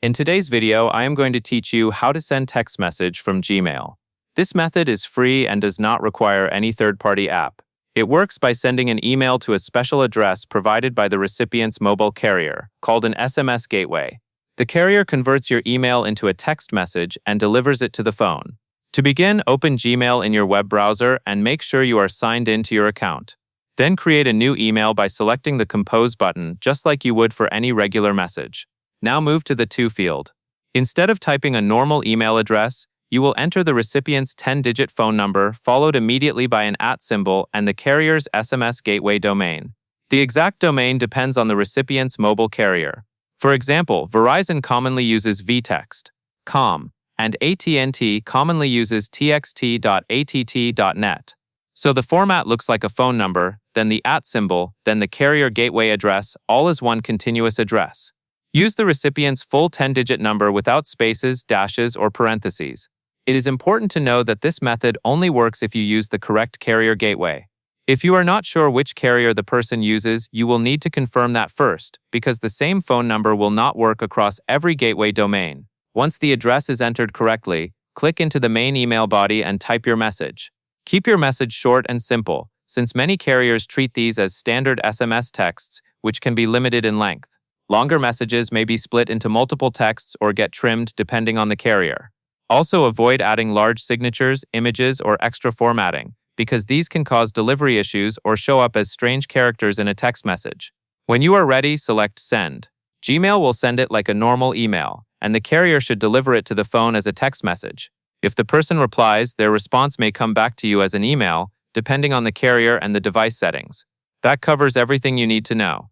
In today's video, I am going to teach you how to send text message from Gmail. This method is free and does not require any third-party app. It works by sending an email to a special address provided by the recipient's mobile carrier, called an SMS gateway. The carrier converts your email into a text message and delivers it to the phone. To begin, open Gmail in your web browser and make sure you are signed in to your account. Then create a new email by selecting the Compose button, just like you would for any regular message. Now move to the To field. Instead of typing a normal email address, you will enter the recipient's 10-digit phone number, followed immediately by an @ symbol and the carrier's SMS gateway domain. The exact domain depends on the recipient's mobile carrier. For example, Verizon commonly uses vtext.com, and AT&T commonly uses txt.att.net. So the format looks like a phone number, then the @ symbol, then the carrier gateway address, all as one continuous address. Use the recipient's full 10-digit number without spaces, dashes, or parentheses. It is important to know that this method only works if you use the correct carrier gateway. If you are not sure which carrier the person uses, you will need to confirm that first, because the same phone number will not work across every gateway domain. Once the address is entered correctly, click into the main email body and type your message. Keep your message short and simple, since many carriers treat these as standard SMS texts, which can be limited in length. Longer messages may be split into multiple texts or get trimmed depending on the carrier. Also, avoid adding large signatures, images, or extra formatting, because these can cause delivery issues or show up as strange characters in a text message. When you are ready, select Send. Gmail will send it like a normal email, and the carrier should deliver it to the phone as a text message. If the person replies, their response may come back to you as an email, depending on the carrier and the device settings. That covers everything you need to know.